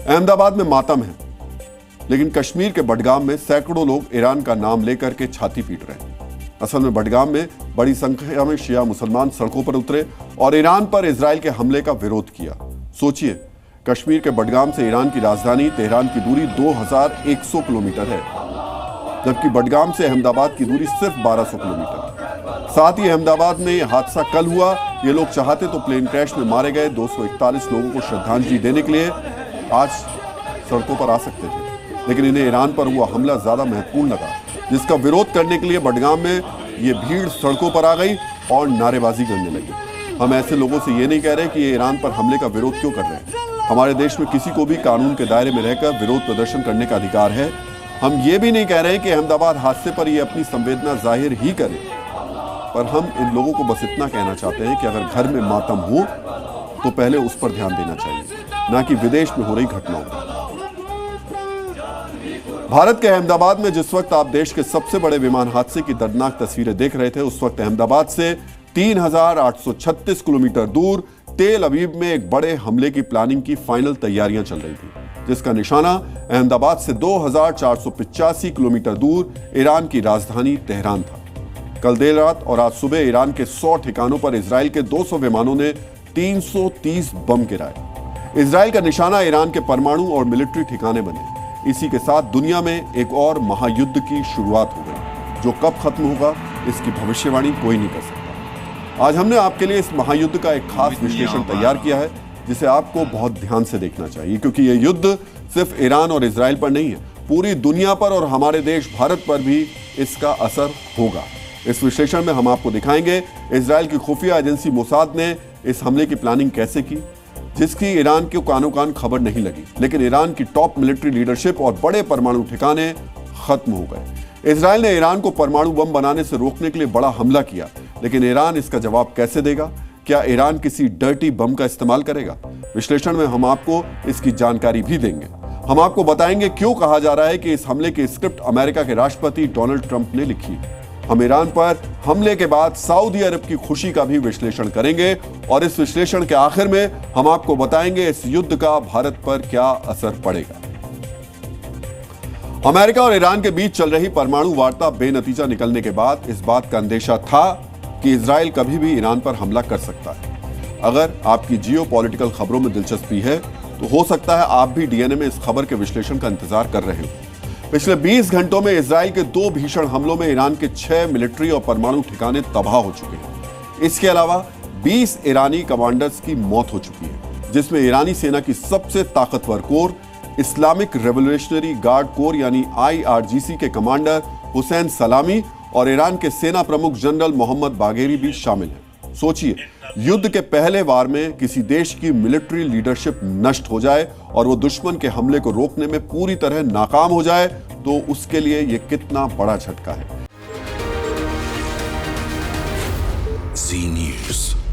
अहमदाबाद में मातम है, लेकिन कश्मीर के बडगाम में सैकड़ों लोग ईरान का नाम लेकर के छाती पीट रहे हैं। असल में बडगाम में बड़ी संख्या में शिया मुसलमान सड़कों पर उतरे और ईरान पर इजराइल के हमले का विरोध किया। सोचिए, कश्मीर के बडगाम से ईरान की राजधानी तेहरान की दूरी 2100 किलोमीटर है, जबकि बडगाम से अहमदाबाद की दूरी सिर्फ 1200 किलोमीटर। साथ ही अहमदाबाद में यह हादसा कल हुआ। ये लोग चाहते तो प्लेन क्रैश में मारे गए 241 लोगों को श्रद्धांजलि देने के लिए आज सड़कों पर आ सकते थे, लेकिन इन्हें ईरान पर हुआ हमला ज्यादा महत्वपूर्ण लगा, जिसका विरोध करने के लिए बडगाम में ये भीड़ सड़कों पर आ गई और नारेबाजी करने लगी। हम ऐसे लोगों से ये नहीं कह रहे कि ये ईरान पर हमले का विरोध क्यों कर रहे हैं। हमारे देश में किसी को भी कानून के दायरे में रहकर विरोध प्रदर्शन करने का अधिकार है। हम ये भी नहीं कह रहे कि अहमदाबाद हादसे पर ये अपनी संवेदना जाहिर ही करें, पर हम इन लोगों को बस इतना कहना चाहते हैं कि अगर घर में मातम हो तो पहले उस पर ध्यान देना चाहिए, ना कि विदेश में हो रही घटनाओं पर। भारत के अहमदाबाद में जिस वक्त आप देश के सबसे बड़े विमान हादसे की दर्दनाक तस्वीरें देख रहे थे, उस वक्त अहमदाबाद से 3836 किलोमीटर दूर तेल अवीव में एक बड़े हमले की प्लानिंग की फाइनल तैयारियां चल रही थी, जिसका निशाना अहमदाबाद से 2485 किलोमीटर दूर ईरान की राजधानी तेहरान था। कल देर रात और आज सुबह ईरान के 100 ठिकानों पर इजराइल के 200 विमानों ने 330 बम गिराए। इजराइल का निशाना ईरान के परमाणु और मिलिट्री ठिकाने बने। इसी के साथ दुनिया में एक और महायुद्ध की शुरुआत हो गई, जो कब खत्म होगा इसकी भविष्यवाणी कोई नहीं कर सकता। आज हमने आपके लिए इस महायुद्ध का एक खास विश्लेषण तैयार किया है, जिसे आपको बहुत ध्यान से देखना चाहिए, क्योंकि यह युद्ध सिर्फ ईरान और इजराइल पर नहीं है, पूरी दुनिया पर और हमारे देश भारत पर भी इसका असर होगा। इस विश्लेषण में हम आपको दिखाएंगे इजराइल की खुफिया एजेंसी मोसाद ने इस हमले की प्लानिंग कैसे की, जिसकी ईरान के कानो कान खबर नहीं लगी, लेकिन ईरान की टॉप मिलिट्री लीडरशिप और बड़े परमाणु ठिकाने खत्म हो गए। इजराइल ने ईरान को परमाणु बम बनाने से रोकने के लिए बड़ा हमला किया, लेकिन ईरान इसका जवाब कैसे देगा? क्या ईरान किसी डर्टी बम का इस्तेमाल करेगा? विश्लेषण में हम आपको इसकी जानकारी भी देंगे। हम आपको बताएंगे क्यों कहा जा रहा है कि इस हमले की स्क्रिप्ट अमेरिका के राष्ट्रपति डोनाल्ड ट्रंप ने लिखी है। हम ईरान पर हमले के बाद सऊदी अरब की खुशी का भी विश्लेषण करेंगे और इस विश्लेषण के आखिर में हम आपको बताएंगे इस युद्ध का भारत पर क्या असर पड़ेगा। अमेरिका और ईरान के बीच चल रही परमाणु वार्ता बेनतीजा निकलने के बाद इस बात का अंदेशा था कि इजराइल कभी भी ईरान पर हमला कर सकता है। अगर आपकी जियोपॉलिटिकल खबरों में दिलचस्पी है तो हो सकता है आप भी डीएनए में इस खबर के विश्लेषण का इंतजार कर रहे हो। पिछले 20 घंटों में इजराइल के 2 भीषण हमलों में ईरान के 6 मिलिट्री और परमाणु ठिकाने तबाह हो चुके हैं। इसके अलावा 20 ईरानी कमांडर्स की मौत हो चुकी है, जिसमें ईरानी सेना की सबसे ताकतवर core Islamic revolutionary guard core यानी IRGC के कमांडर हुसैन सलामी और ईरान के सेना प्रमुख जनरल मोहम्मद बाघेरी भी शामिल हैं। सोचिए, युद्ध के पहले वार में किसी देश की मिलिट्री लीडरशिप नष्ट हो जाए और वो दुश्मन के हमले को रोकने में पूरी तरह नाकाम हो जाए तो उसके लिए ये कितना बड़ा झटका है। जी न्यूज़।